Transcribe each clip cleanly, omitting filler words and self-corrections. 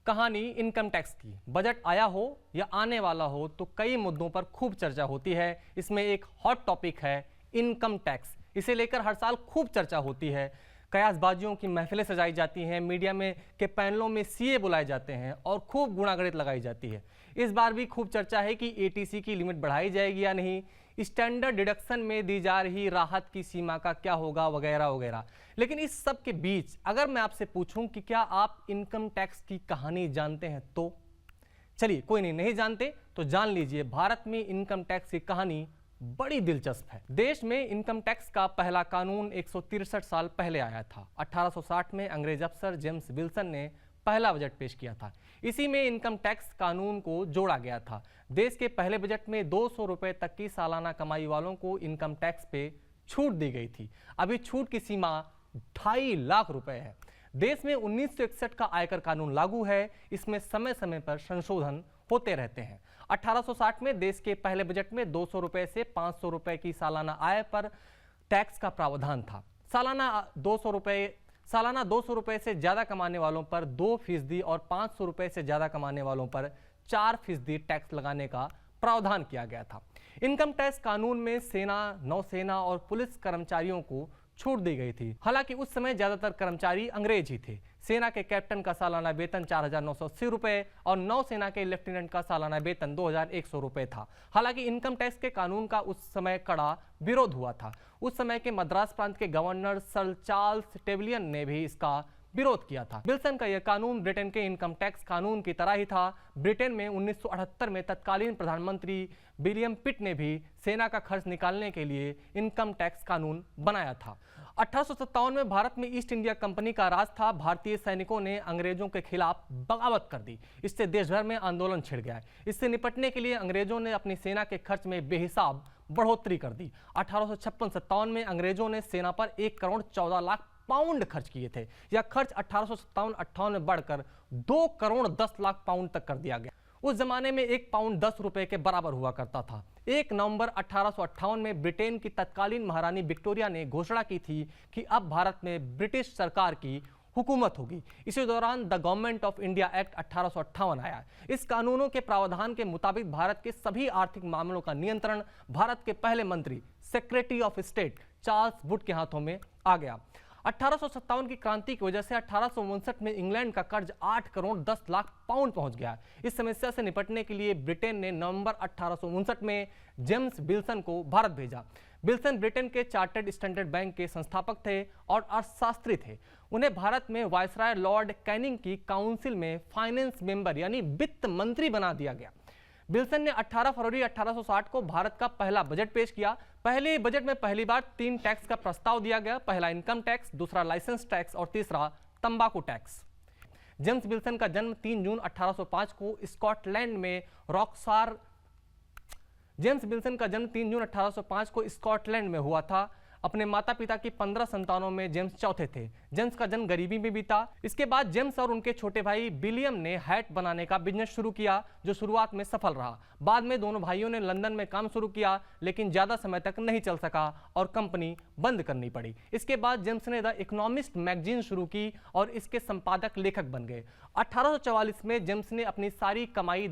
कहानी income tax की। Budget आया हो या आने वाला हो तो कई मुद्दों पर खूब चर्चा होती है। इसमें एक हॉट टॉपिक है इनकम टैक्स। इसे लेकर हर साल खूब चर्चा होती है। कयासबाजियों की महफिलें सजाई जाती हैं, मीडिया में के पैनलों में सीए बुलाए जाते हैं और खूब गुणागणित लगाई जाती है। इस बार भी खूब चर्चा है कि एटीसी की लिमिट बढ़ाई जाएगी या नहीं, स्टैंडर्ड डिडक्शन में दी जा रही राहत की सीमा का क्या होगा, वगैरह वगैरह। लेकिन इस सब के बीच अगर मैं आपसे पूछूं कि क्या आप इनकम टैक्स की कहानी जानते हैं, तो चलिए, कोई नहीं जानते तो जान लीजिए। भारत में इनकम टैक्स की कहानी बड़ी दिलचस्प है। देश में इनकम टैक्स का पहला कानून 163 साल पहले आया था। 1860 में अंग्रेज अफसर जेम्स विल्सन ने पहला बजट पेश किया था। इसी में इनकम टैक्स कानून को जोड़ा गया था। देश के पहले बजट में 200 रुपए तक की सालाना कमाई वालों को इनकम टैक्स पे छूट दी गई थी। अभी छूट की सीमा 2.5 लाख रुपए है। देश में 1961 का आयकर कानून लागू है। इसमें समय समय पर संशोधन होते रहते हैं। 1860 में देश के पहले बजट में 200 रुपए से 500 रुपए की सालाना आय पर टैक्स का प्रावधान था। सालाना 200 रुपए से ज्यादा कमाने वालों पर 2% और 500 रुपए से ज्यादा कमाने वालों पर 4% टैक्स लगाने का प्रावधान किया गया था। इनकम टैक्स कानून में सेना, नौसेना और पुलिस कर्मचारियों को छूट दी गई थी। हालांकि उस समय ज्यादातर कर्मचारी अंग्रेज ही थे। सेना के कैप्टन का सालाना वेतन 4,980 रुपए और नौसेना के लेफ्टिनेंट का सालाना वेतन 2,100 रुपए था। हालांकि इनकम टैक्स के कानून का उस समय कड़ा विरोध हुआ था। उस समय के मद्रास प्रांत के गवर्नर सर चार्ल्स टेबलियन ने भी इसका विरोध किया था। विल्सन का यह कानून ब्रिटेन के इनकम टैक्स कानून की तरह ही था। ब्रिटेन में 1978 में तत्कालीन प्रधानमंत्री विलियम पिट ने भी सेना का खर्च निकालने के लिए इनकम टैक्स कानून बनाया था। 1857 में भारत में ईस्ट इंडिया कंपनी का राज था। भारतीय सैनिकों ने अंग्रेजों के खिलाफ बगावत कर दी। इससे देश भर में आंदोलन छिड़ गया। इससे निपटने के लिए अंग्रेजों ने अपनी सेना के खर्च में बेहिसाब बढ़ोतरी कर दी। 1856-57 में अंग्रेजों ने सेना पर 1 करोड़ 14 लाख पाउंड खर्च किए थे। यह खर्च 1857-58 में बढ़कर 2 करोड़ 10 लाख पाउंड तक कर दिया गया। उस जमाने में 1 पाउंड 10 रुपए के बराबर हुआ करता था। 1 नवंबर 1858 में ब्रिटेन की तत्कालीन महारानी विक्टोरिया ने घोषणा की थी कि अब भारत में ब्रिटिश सरकार की हुकूमत होगी। इसी दौरान the government of India act 1858 आया। इस कानूनों के प्रावधान के मुताबिक भारत के सभी आर्थिक मामलों का नियंत्रण भारत के पहले मंत्री secretary of state Charles Wood के हाथों में आ गया। 1857 की क्रांति की वजह से 1859 में इंग्लैंड का कर्ज 8 करोड़ 10 लाख पाउंड पहुंच गया। इस समस्या से निपटने के लिए ब्रिटेन ने नवंबर 1859 में जेम्स विल्सन को भारत भेजा। विल्सन ब्रिटेन के चार्टर्ड स्टैंडर्ड बैंक के संस्थापक थे और अर्थशास्त्री थे। उन्हें भारत में वायसराय लॉर्ड कैनिंग की काउंसिल में फाइनेंस मेंबर यानी वित्त मंत्री बना दिया गया। विल्सन ने 18 फरवरी 1860 को भारत का पहला बजट पेश किया। पहले बजट में पहली बार 3 टैक्स का प्रस्ताव दिया गया। पहला इनकम टैक्स, दूसरा लाइसेंस टैक्स और तीसरा तंबाकू टैक्स। जेम्स विल्सन का जन्म 3 जून 1805 को स्कॉटलैंड में स्कॉटलैंड में हुआ था। अपने माता पिता की 15 संतानों में जेम्स चौथे थे। जेम्स का जन्म गरीबी में बीता। इसके बाद जेम्स और उनके छोटे भाई विलियम ने हैट बनाने का बिजनेस शुरू किया, जो शुरुआत में सफल रहा। बाद में दोनों भाइयों ने लंदन में काम शुरू किया, लेकिन ज्यादा समय तक नहीं चल सका और कंपनी बंद करनी पड़ी। इसके बाद जेम्स ने द इकोनॉमिस्ट मैगजीन शुरू की और इसके संपादक लेखक बन गए। 1844 में जेम्स ने अपनी सारी कमाई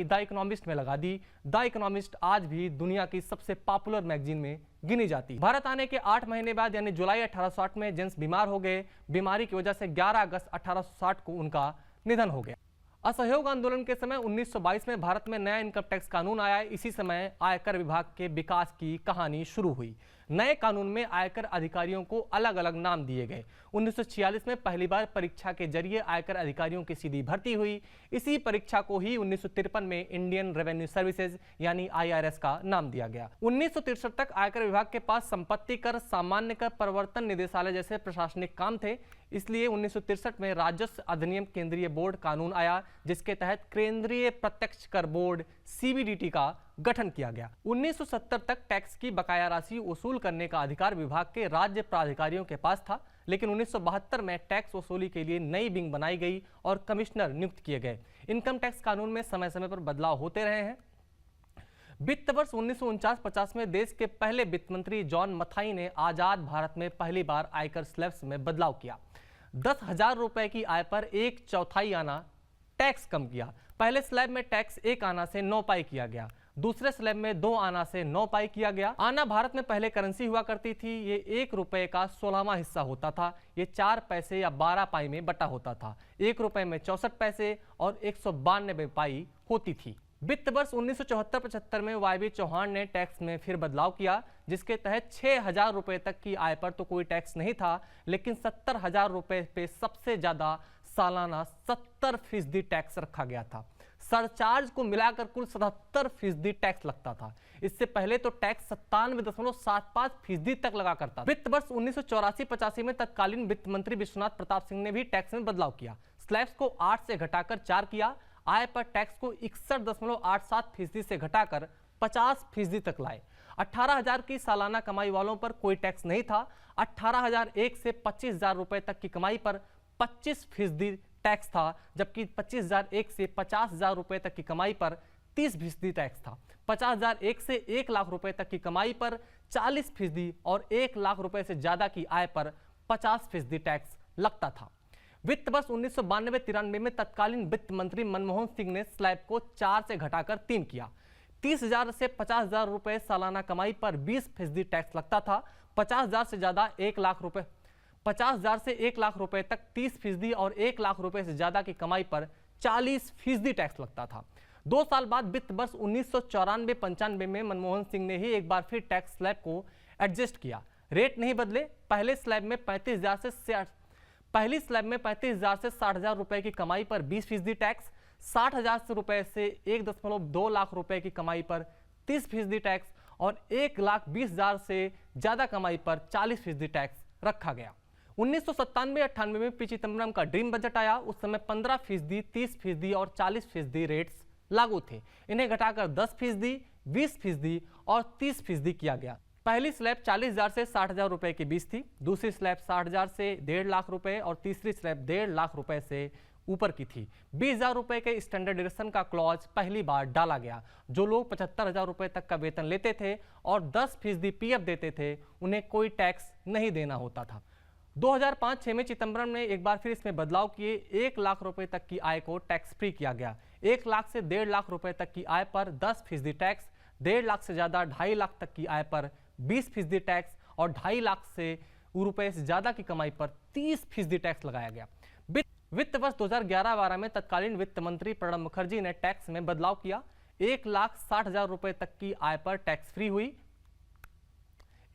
द इकोनॉमिस्ट में लगा दी। द इकोनॉमिस्ट आज भी दुनिया की सबसे पॉपुलर मैगजीन में गिनी जाती है। भारत आने के 8 महीने बाद यानी जुलाई 1860 में जेम्स बीमार हो गए। बीमारी की वजह से 11 अगस्त 1860 को उनका निधन हो गया। असहयोग आंदोलन के समय 1922 में भारत में नया इनकम टैक्स कानून आया। इसी समय आयकर विभाग के विकास की कहानी शुरू हुई। नए कानून में आयकर अधिकारियों को अलग अलग नाम दिए गए। 1946 में पहली बार परीक्षा के जरिए आयकर अधिकारियों की सीधी भर्ती हुई। इसी परीक्षा को ही 1953 में इंडियन रेवेन्यू सर्विसेज यानी IRS का नाम दिया गया। 1963 तक आयकर विभाग के पास संपत्ति कर, सामान्य कर, प्रवर्तन निदेशालय जैसे प्रशासनिक काम थे। इसलिए 1963 में राजस्व अधिनियम केंद्रीय बोर्ड कानून आया, जिसके तहत केंद्रीय प्रत्यक्ष कर बोर्ड CBDT का गठन किया गया। 1970 तक टैक्स की बकाया राशि वसूल करने का अधिकार विभाग के राज्य प्राधिकारियों के पास था, लेकिन 1972 में टैक्स वसूली के लिए नई विंग बनाई गई और कमिश्नर नियुक्त किए गए। इनकम टैक्स कानून में समय समय पर बदलाव होते रहे हैं। वित्त वर्ष 1949-50 में देश के पहले वित्त मंत्री जॉन मथाई ने आजाद भारत में पहली बार आयकर स्लैब्स में बदलाव किया। 10,000 रुपए की आय पर 1/4 आना टैक्स कम किया। पहले स्लैब में टैक्स 1 आना से 9 पाई किया गया, दूसरे स्लैब में 2 आना से 9 पाई किया गया। आना भारत में पहले करेंसी हुआ करती थी। ये 1 रुपए का 16वां हिस्सा होता था। ये 4 पैसे या 12 पाई में बटा होता था। 1 रुपए में 64 पैसे और 192 पाई होती थी। वित्त वर्ष 1974-75 में वाई चौहान ने टैक्स में फिर बदलाव किया, जिसके तहत 6,000 रुपए तक की आय पर तो कोई टैक्स नहीं था, लेकिन 70,000 रुपए पे सबसे ज्यादा सालाना 70% टैक्स रखा गया था। सरचार्ज को मिलाकर कुल 77% टैक्स लगता था। इससे पहले तो टैक्स 97.75% तक लगा करता था। वित्त वर्ष 1984-85 में तत्कालीन वित्त मंत्री विश्वनाथ प्रताप सिंह ने भी टैक्स में बदलाव किया। स्लैब्स को 8 से घटाकर 4 किया। आय पर टैक्स को 61.87% से घटाकर 50% तक लाए। 18,000 की सालाना कमाई वालों पर कोई टैक्स नहीं था। 18,001 से 25,000 रुपए तक की कमाई पर 25% टैक्स था, जबकि 25,001 से 50,000 रुपए तक की कमाई पर 30% टैक्स था। 50,001 से 1 लाख रुपए तक की कमाई पर 40% और 1 लाख रुपए से ज्यादा की आय पर 50% टैक्स लगता था। वित्त वर्ष 1992-93 में तत्कालीन वित्त मंत्री मनमोहन सिंह ने स्लैब को 4 से घटाकर 3 किया। 30,000 से 50,000 रुपए सालाना कमाई पर 20% टैक्स लगता था। 50,000 से ज्यादा 1 लाख रुपए 50,000 से 1 लाख रुपए तक 30% और 1 लाख रुपए से ज्यादा की कमाई पर 40% टैक्स लगता था। 2 साल बाद वित्त वर्ष 1994-95 में मनमोहन सिंह ने ही एक बार फिर टैक्स स्लैब को एडजस्ट किया। रेट नहीं बदले। पहले स्लैब में 35,000 से 60,000 रुपए की कमाई पर 20% टैक्स, 60,000 रुपए से 1.2 लाख रुपए की कमाई पर 30% टैक्स और 1,20,000 से ज्यादा कमाई पर 40% टैक्स रखा गया। 1997-98 में पी चिदम्बरम का ड्रीम बजट आया। उस समय 15%, 30% और 40% रेट्स लागू थे। इन्हें घटाकर 10%, 20% और 30% किया गया। पहली स्लैब 40,000 से 60,000 रुपए के बीच थी, दूसरी स्लैब 60,000 से 1.5 लाख रुपए और तीसरी स्लैब 1.5 लाख रुपए से ऊपर की थी। 20,000 रुपए के स्टैंडर्डाइजेशन का क्लॉज पहली बार डाला गया। जो लोग 75,000 रुपए तक का वेतन लेते थे और 10% पीएफ देते थे, उन्हें कोई टैक्स नहीं देना होता था। 2005-06 में चिदम्बरम ने एक बार फिर इसमें बदलाव किए। 1 लाख रुपए तक की आय को टैक्स फ्री किया गया। 1 लाख से 1.5 लाख रुपए तक की आय पर 10% टैक्स, 1.5 लाख से ज्यादा 2.5 लाख तक की आय पर 20% टैक्स और 2.5 लाख से रुपए से ज्यादा की कमाई पर 30% टैक्स लगाया गया। वित्त वर्ष 2011-12 में तत्कालीन वित्त मंत्री प्रणब मुखर्जी ने टैक्स में बदलाव किया। 1,60,000 रुपए तक की आय पर टैक्स फ्री हुई।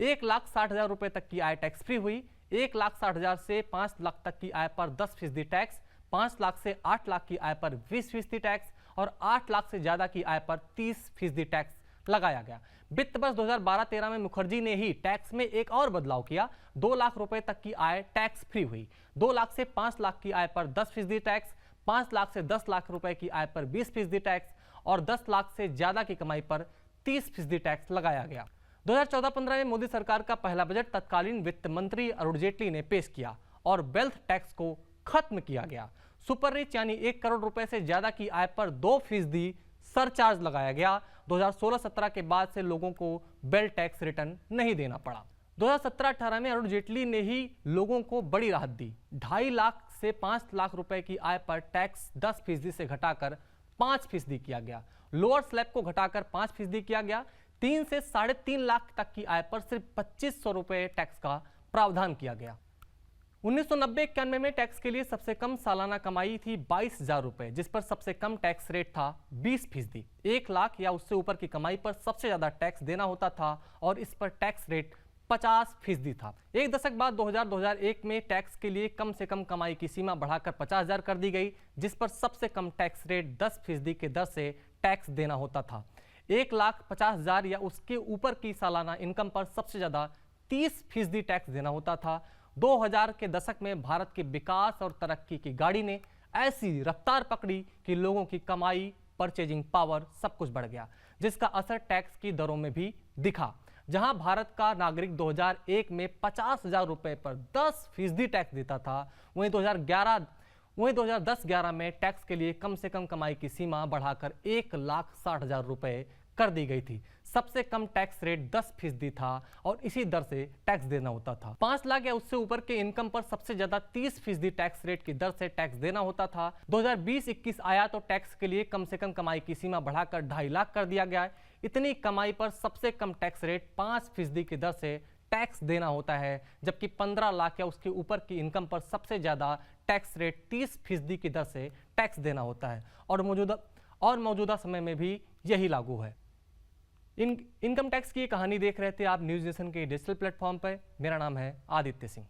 1,60,000 रुपए तक की आय टैक्स फ्री हुई। 1,60,000 से 5 लाख तक की आय पर 10% टैक्स, 5 लाख से 8 लाख की आय पर 20% टैक्स और 8 लाख से ज्यादा की आय पर 30% टैक्स लगाया गया। वित्त वर्ष 2012-13 में मुखर्जी ने ही टैक्स में एक और बदलाव किया। 2 लाख रुपए तक की आय टैक्स फ्री हुई। 2 लाख से 5 लाख की आय पर 10% टैक्स, 5 लाख से 10 लाख रुपए की आय पर 20% टैक्स और 10 लाख से ज्यादा की कमाई पर 30% टैक्स लगाया गया। 2014-15 में मोदी सरकार का पहला बजट तत्कालीन वित्त मंत्री अरुण जेटली ने पेश किया और वेल्थ टैक्स को खत्म किया गया। सुपर रिच यानी 1 करोड़ रुपए से ज्यादा की आय पर 2% सरचार्ज लगाया गया। 2016-17 के बाद से लोगों को वेल्थ टैक्स रिटर्न नहीं देना पड़ा। 2017-18 में अरुण जेटली ने ही लोगों को बड़ी राहत दी। 2.5 लाख से 5 लाख रुपए की आय पर टैक्स 10% से घटाकर 5% किया गया। लोअर स्लैब को घटाकर 5% किया गया। 3 से 3.5 लाख तक की आय पर सिर्फ 2,500 रुपए टैक्स का प्रावधान किया गया। 1990-91 में टैक्स के लिए सबसे कम सालाना कमाई थी 22,000 रुपए, जिस पर सबसे कम टैक्स रेट था 20%। 1 लाख या उससे ऊपर की कमाई पर सबसे ज्यादा टैक्स देना होता था और इस पर टैक्स रेट 50% था। एक दशक बाद 2000-2001 में टैक्स के लिए कम से कम कमाई की सीमा बढ़ाकर 50,000 कर दी गई, जिस पर सबसे कम टैक्स रेट 10% के दर से टैक्स देना होता था। 1,50,000 या उसके ऊपर की सालाना इनकम पर सबसे ज्यादा 30% टैक्स देना होता था। 2000 के दशक में भारत के विकास और तरक्की की गाड़ी ने ऐसी रफ्तार पकड़ी कि लोगों की कमाई, परचेजिंग पावर सब कुछ बढ़ गया, जिसका असर टैक्स की दरों में भी दिखा। जहां भारत का नागरिक 2001 में 50,000 रुपए पर 10% टैक्स देता था, वहीं 2010-11 में टैक्स के लिए कम से कम कमाई की सीमा बढ़ाकर 1,60,000 रुपए कर दी गई थी। सबसे कम टैक्स रेट 10% था और इसी दर से टैक्स देना होता था। 5 लाख या उससे ऊपर के इनकम पर सबसे ज्यादा 30% टैक्स रेट की दर से टैक्स देना होता था। 2020-21 आया तो टैक्स के लिए कम से कम कमाई की सीमा बढ़ाकर 2.5 लाख कर दिया गया है। इतनी कमाई पर सबसे कम टैक्स रेट 5% की दर से टैक्स देना होता है, जबकि 15 लाख या उसके ऊपर की इनकम पर सबसे ज्यादा टैक्स रेट 30% की दर से टैक्स देना होता है और मौजूदा समय में भी यही लागू है। इनकम टैक्स की कहानी देख रहे थे आप न्यूज़ नेशन के डिजिटल प्लेटफॉर्म पर। मेरा नाम है आदित्य सिंह।